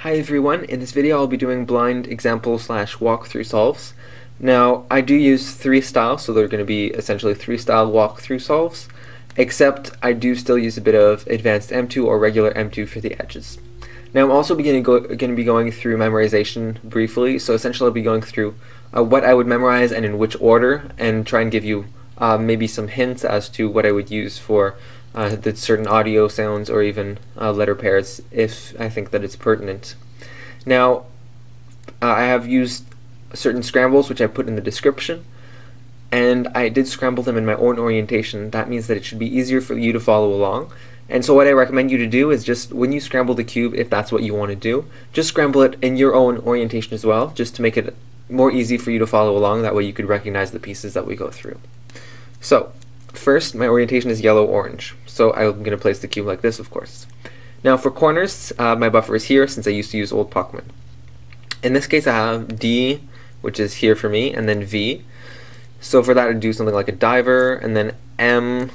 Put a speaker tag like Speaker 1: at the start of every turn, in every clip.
Speaker 1: Hi everyone, in this video I'll be doing blind example slash walkthrough solves. Now I do use three styles, so they're going to be essentially three style walkthrough solves, except I do still use a bit of advanced M2 or regular M2 for the edges. Now I'm also going to be going through memorization briefly, so essentially I'll be going through what I would memorize and in which order, and try and give you maybe some hints as to what I would use for the certain audio sounds or even letter pairs if I think that it's pertinent. Now I have used certain scrambles which I put in the description, and I did scramble them in my own orientation. That means that it should be easier for you to follow along. And so what I recommend you to do is just when you scramble the cube, if that's what you want to do, just scramble it in your own orientation as well, just to make it more easy for you to follow along. That way you could recognize the pieces that we go through. So first, my orientation is yellow-orange, so I'm going to place the cube like this, of course. Now for corners, my buffer is here since I used to use Old Puckman. In this case I have D, which is here for me, and then V. So for that I'd do something like a diver, and then M,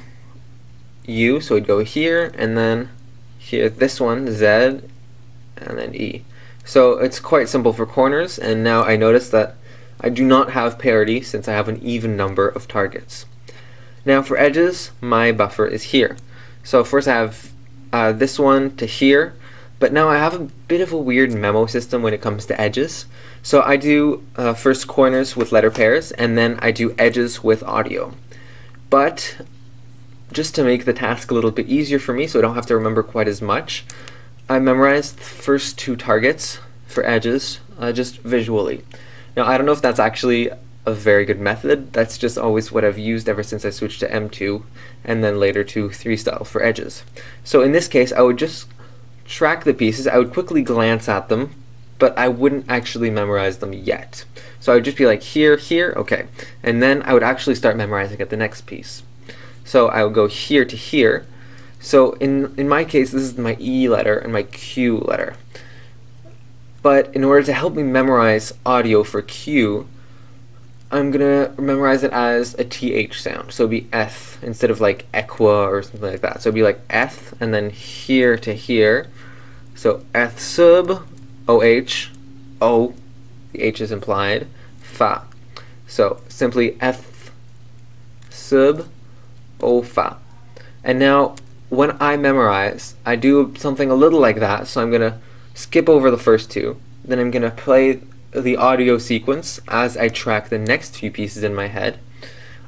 Speaker 1: U, so it'd go here, and then here, this one, Z, and then E. So it's quite simple for corners, and now I notice that I do not have parity since I have an even number of targets. Now for edges, my buffer is here. So first I have this one to here, but now I have a bit of a weird memo system when it comes to edges. So I do first corners with letter pairs, and then I do edges with audio. But just to make the task a little bit easier for me so I don't have to remember quite as much, I memorized the first two targets for edges just visually. Now I don't know if that's actually a very good method. That's just always what I've used ever since I switched to M2 and then later to 3 style for edges. So in this case I would just track the pieces, I would quickly glance at them, but I wouldn't actually memorize them yet. So I would just be like here, here, okay, and then I would actually start memorizing at the next piece. So I would go here to here. So in my case this is my E letter and my Q letter. But in order to help me memorize audio for Q, I'm gonna memorize it as a TH sound. So it'd be eth instead of like equa or something like that. So it'd be like eth and then here to here. So eth sub, OH, O, the H is implied, fa. So simply eth sub, O, fa. And now when I memorize, I do something a little like that. So I'm gonna skip over the first two. Then I'm gonna play the audio sequence as I track the next few pieces in my head,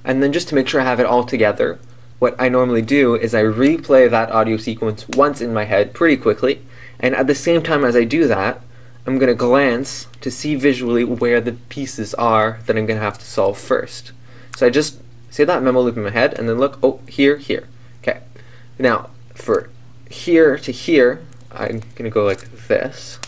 Speaker 1: and then just to make sure I have it all together, what I normally do is I replay that audio sequence once in my head pretty quickly, and at the same time as I do that I'm going to glance to see visually where the pieces are that I'm going to have to solve first. So I just say that memo loop in my head and then look, oh, here, here. Okay, now for here to here I'm going to go like this.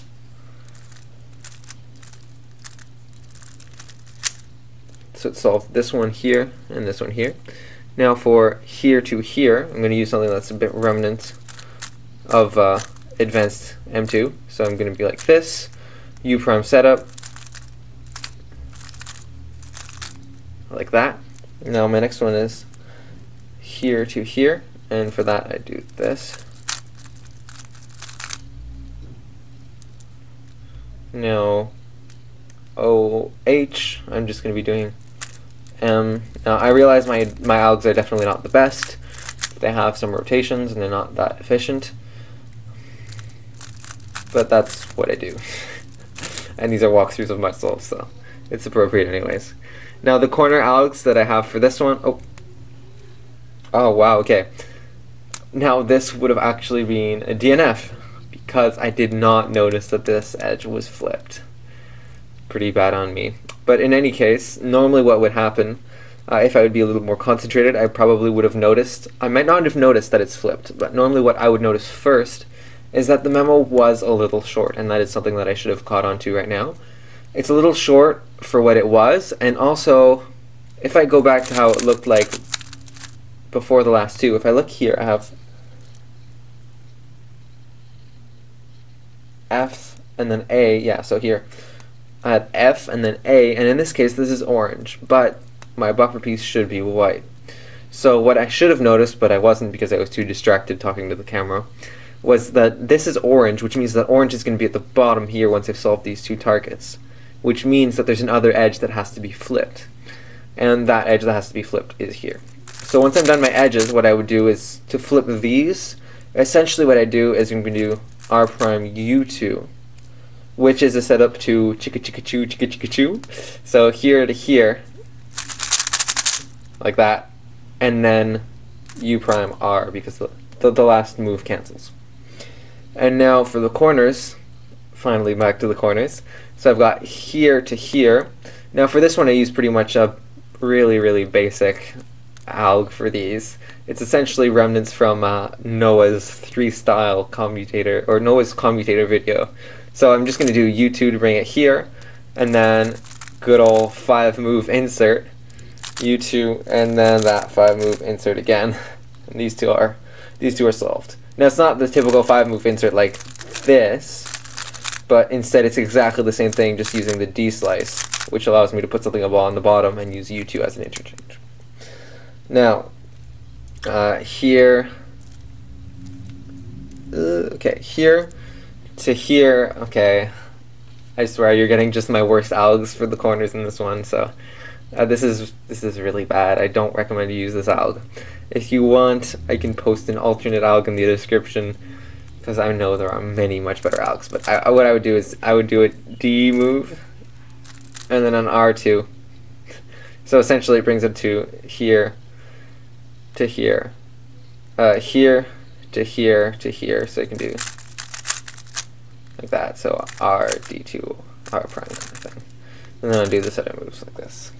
Speaker 1: So it solved this one here and this one here. Now for here to here, I'm going to use something that's a bit remnant of advanced M2. So I'm going to be like this, U prime setup, like that. Now my next one is here to here, and for that I do this. Now OH, I'm just going to be doing now I realize my algs are definitely not the best. They have some rotations and they're not that efficient, but that's what I do. And these are walkthroughs of my solves, so it's appropriate anyways. Now the corner algs that I have for this one, oh wow, okay. Now this would have actually been a DNF because I did not notice that this edge was flipped. Pretty bad on me. But in any case, normally what would happen, if I would be a little more concentrated, I probably would have noticed, I might not have noticed that it's flipped, but normally what I would notice first is that the memo was a little short, and that is something that I should have caught on to right now. It's a little short for what it was, and also, if I go back to how it looked like before the last two, if I look here, I have F and then A, yeah, so here. I had F and then A, and in this case this is orange, but my buffer piece should be white. So what I should have noticed, but I wasn't because I was too distracted talking to the camera, was that this is orange, which means that orange is going to be at the bottom here once I've solved these two targets, which means that there's another edge that has to be flipped. And that edge that has to be flipped is here. So once I'm done my edges, what I would do is to flip these. Essentially what I do is I'm going to do r prime u2, which is a setup to chicka chicka choo chicka chicka choo. So here to here, like that, and then u prime r, because the last move cancels. And now for the corners, finally back to the corners. So I've got here to here. Now for this one I use pretty much a really basic alg for these. It's essentially remnants from Noah's 3-style commutator, or Noah's commutator video. So I'm just going to do U2 to bring it here, and then good old 5-move insert, U2, and then that 5-move insert again. And these two are solved. Now it's not the typical 5-move insert like this, but instead it's exactly the same thing, just using the D slice, which allows me to put something on the bottom and use U2 as an interchange. Now, here to here, okay, I swear you're getting just my worst algs for the corners in this one, so this is really bad. I don't recommend you use this alg. If you want, I can post an alternate alg in the description, because I know there are many much better algs, but what I would do is I would do a D move, and then an R2. So essentially it brings it to here, to here, here, to here, to here, so you can do like that, so R, D2, R prime kind of thing. And then I'll do this other moves like this.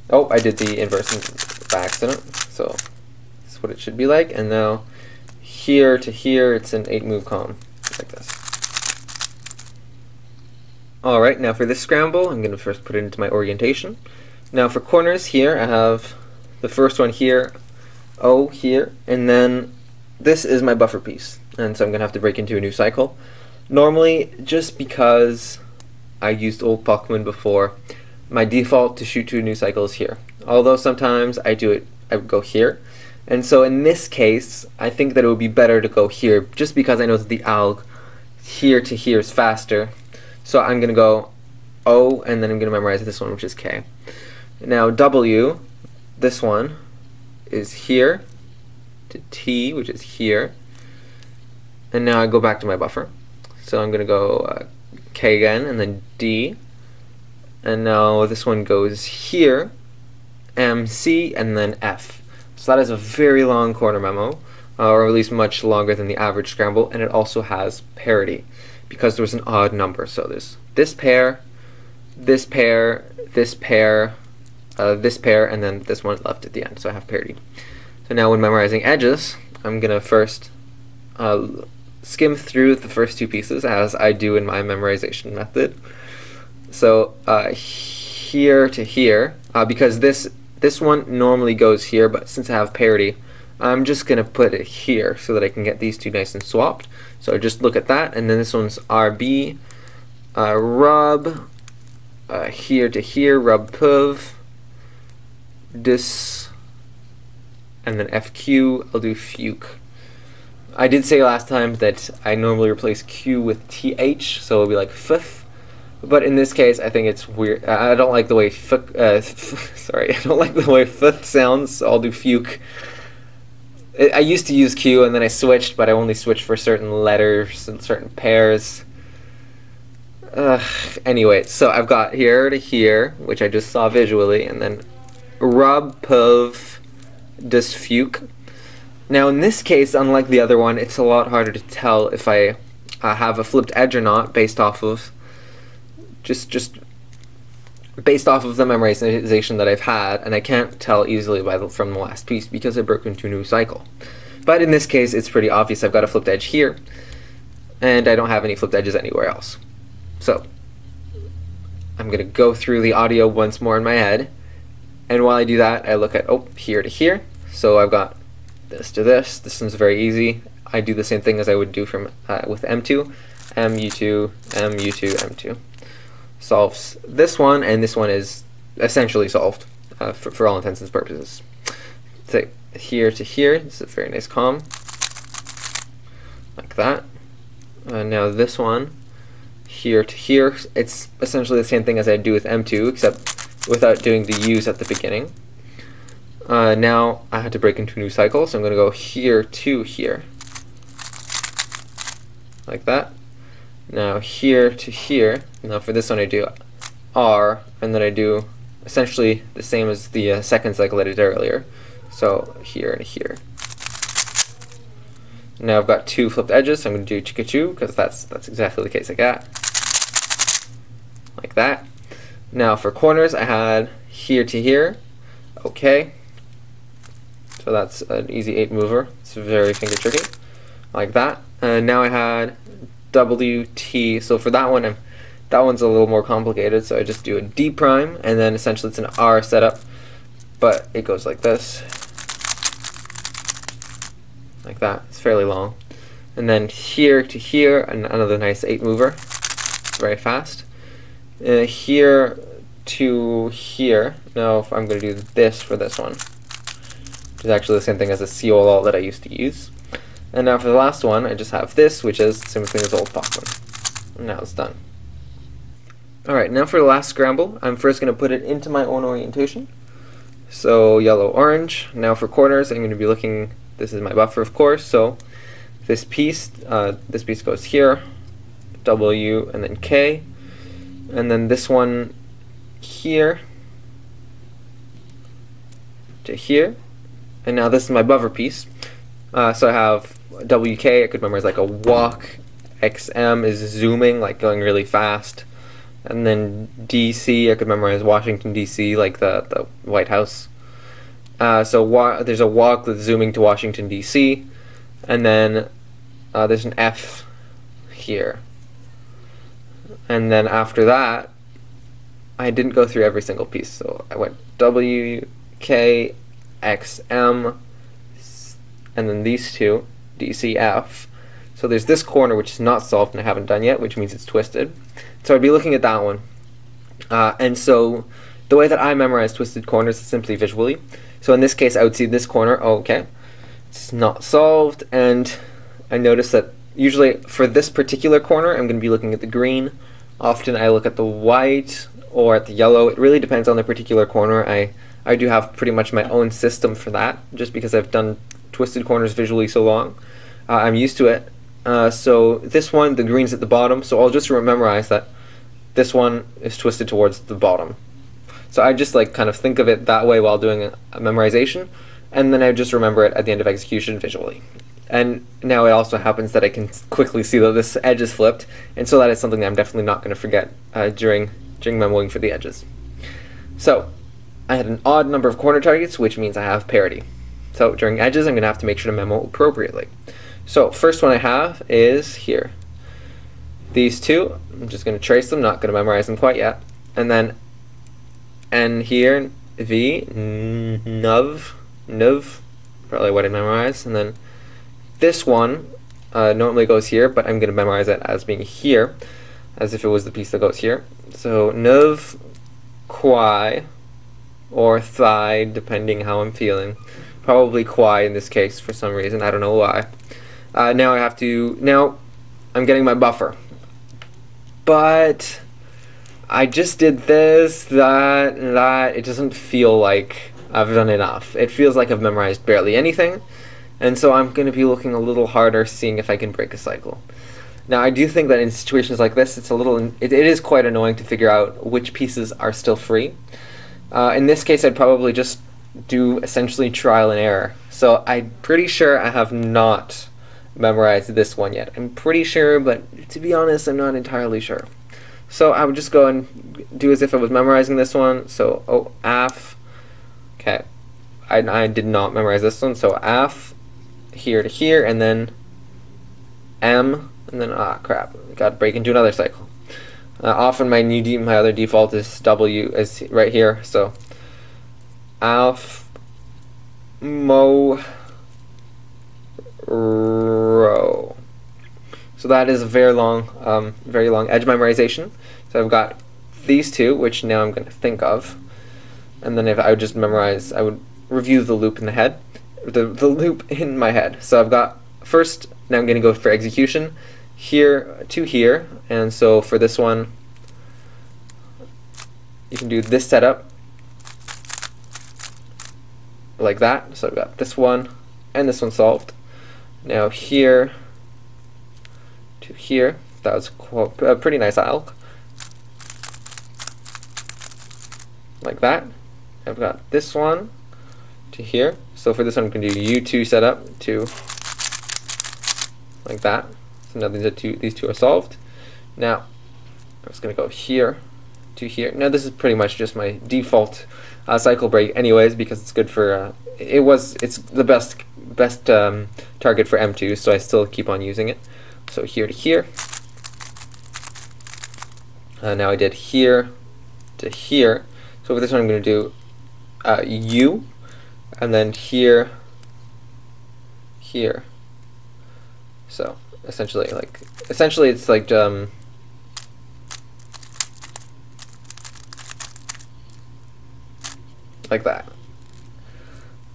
Speaker 1: Oh, I did the inverse by accident, so that's what it should be like. And now here to here, it's an 8-move cone, like this. Alright, now for this scramble, I'm going to first put it into my orientation. Now for corners here, I have the first one here, O here, and then this is my buffer piece. And so I'm going to have to break into a new cycle. Normally, just because I used old Pokemon before, my default to shoot to a new cycle is here. Although sometimes I would go here. And so in this case, I think that it would be better to go here, just because I know that the alg here to here is faster. So I'm going to go O, and then I'm going to memorize this one, which is K. Now W, this one, is here to T, which is here. And now I go back to my buffer. So I'm going to go K again, and then D. And now this one goes here, M, C, and then F. So that is a very long corner memo, or at least much longer than the average scramble, and it also has parity, because there was an odd number. So there's this pair, this pair, this pair, this pair, and then this one left at the end, so I have parity. So now when memorizing edges, I'm going to first skim through the first two pieces, as I do in my memorization method. So here to here, because this one normally goes here, but since I have parity, I'm just going to put it here so that I can get these two nice and swapped. So just look at that, and then this one's RB, rub, here to here, rub puv, dis, and then FQ, I'll do fuke. I did say last time that I normally replace Q with TH, so it'll be like fifth. But in this case, I think it's weird. I don't like the way sorry, I don't like the way fifth sounds, so I'll do fuke. I used to use Q and then I switched, but I only switched for certain letters and certain pairs. Anyway, so I've got here to here, which I just saw visually, and then rub, puv, dis, fuke. Now in this case, unlike the other one, it's a lot harder to tell if I have a flipped edge or not based off of just based off of the memorization that I've had, and I can't tell easily from the last piece because I broke into a new cycle. But in this case, it's pretty obvious. I've got a flipped edge here, and I don't have any flipped edges anywhere else. So I'm going to go through the audio once more in my head, and while I do that, I look at, oh, here to here. So I've got this to this. This one's very easy. I do the same thing as I would do from with M2, MU2, MU2, M2. Solves this one, and this one is essentially solved for all intents and purposes. So here to here, this is a very nice comm. like that. Now this one, here to here, it's essentially the same thing as I do with M2, except without doing the U's at the beginning. Now I had to break into a new cycle, so I'm going to go here to here, like that. Now here to here. Now for this one I do R, and then I do essentially the same as the second cycle I did earlier. So here and here. Now I've got two flipped edges, so I'm going to do chikachu, because that's exactly the case I got. Like that. Now for corners I had here to here. Okay. So that's an easy 8 mover. It's very finger tricky. Like that. And now I had WT. So for that one, that one's a little more complicated. So I just do a D prime, and then essentially it's an R setup, but it goes like this, like that. It's fairly long. And then here to here, another nice 8 mover. It's very fast. Here to here. Now if I'm going to do this for this one, which is actually the same thing as a COL that I used to use. And now for the last one, I just have this, which is the same thing as old Falkland. And now it's done. Alright, now for the last scramble, I'm first going to put it into my own orientation. So yellow, orange. Now for corners, I'm going to be looking, this is my buffer of course, so this piece goes here, W and then K. And then this one here to here. And now this is my buffer piece. So I have WK, I could memorize like a walk. XM is zooming, like going really fast. And then DC, I could memorize Washington DC, like the White House. So there's a walk that's zooming to Washington DC. And then there's an F here. And then after that, I didn't go through every single piece. So I went W, K, X, M, and then these two, D, C, F. So there's this corner which is not solved and I haven't done yet, which means it's twisted. So I'd be looking at that one. And so the way that I memorize twisted corners is simply visually. So in this case, I would see this corner, oh, okay, it's not solved, and I notice that usually for this particular corner, I'm going to be looking at the green. Often I look at the white or at the yellow. It really depends on the particular corner. I do have pretty much my own system for that, just because I've done twisted corners visually so long. I'm used to it. So this one, the green's at the bottom, so I'll just memorize that this one is twisted towards the bottom. So I just like kind of think of it that way while doing a memorization, and then I just remember it at the end of execution visually. And now it also happens that I can quickly see that this edge is flipped, and so that is something that I'm definitely not going to forget during memoing for the edges. So I had an odd number of corner targets, which means I have parity. So during edges, I'm going to have to make sure to memo appropriately. So first one I have is here. These two, I'm just going to trace them, not going to memorize them quite yet. And then N here, V, nuv, probably what I memorized. And then this one normally goes here, but I'm going to memorize it as being here, as if it was the piece that goes here. So nuv, quai, or thigh, depending how I'm feeling. Probably quai in this case for some reason, I don't know why. Now I'm getting my buffer. But I just did this, that, and that. It doesn't feel like I've done enough. It feels like I've memorized barely anything, and so I'm going to be looking a little harder, seeing if I can break a cycle. Now I do think that in situations like this, it is quite annoying to figure out which pieces are still free. In this case, I'd probably just do essentially trial and error. So I'm pretty sure I have not memorized this one yet. I'm pretty sure, but to be honest, I'm not entirely sure. So I would just go and do as if I was memorizing this one. So, oh, AF. Okay. I did not memorize this one. So AF, here to here, and then M, and then, crap. Got to break into another cycle. Often my other default is W, is right here. So AF, Mo, Ro. So that is a very long edge memorization. So I've got these two, which now I'm going to think of, and then if I would just memorize, I would review the loop in the head, the loop in my head. So I've got first Now I'm going to go for execution here to here, and so for this one you can do this setup like that. So I've got this one and this one solved. Now here to here, that was a pretty nice alg. Like that. I've got this one to here. So for this one I'm going to do U2 setup to like that. So now these two are solved. Now I'm just going to go here to here. Now this is pretty much just my default cycle break anyways, because it's good for it's the best target for M2, so I still keep on using it. So here to here. Now I did here to here. So for this one I'm going to do U, and then here, here. So essentially it's like like that,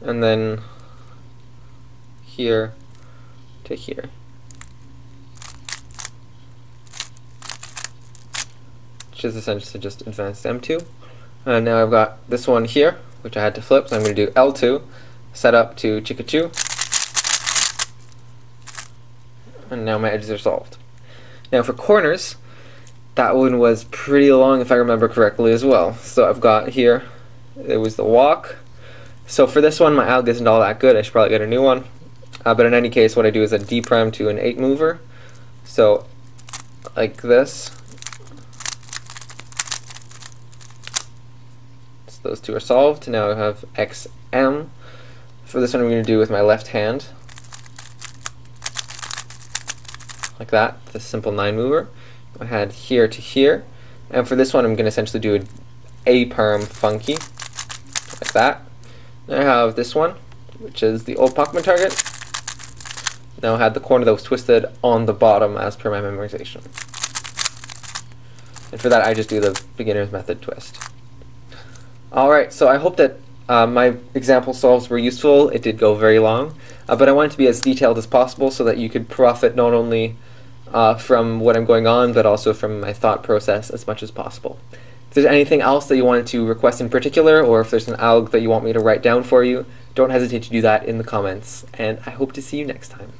Speaker 1: and then here to here. Which is essentially just advanced M2. And now I've got this one here, which I had to flip, so I'm going to do L2, set up to Chikachu, and now my edges are solved. Now for corners, that one was pretty long if I remember correctly as well. So I've got here, it was the walk. So for this one my alg isn't all that good, I should probably get a new one. But in any case what I do is a D prime to an 8 mover. So like this. So those two are solved. Now I have XM. For this one I'm going to do with my left hand. Like that, the simple 9 mover. I had here to here. And for this one I'm going to essentially do an A perm funky. Like that. Now I have this one, which is the old Pokemon target. Now I had the corner that was twisted on the bottom as per my memorization. And for that I just do the beginner's method twist. Alright, so I hope that my example solves were useful. It did go very long, but I wanted to be as detailed as possible so that you could profit not only from what I'm going on, but also from my thought process as much as possible. If there's anything else that you wanted to request in particular, or if there's an alg that you want me to write down for you, don't hesitate to do that in the comments, and I hope to see you next time.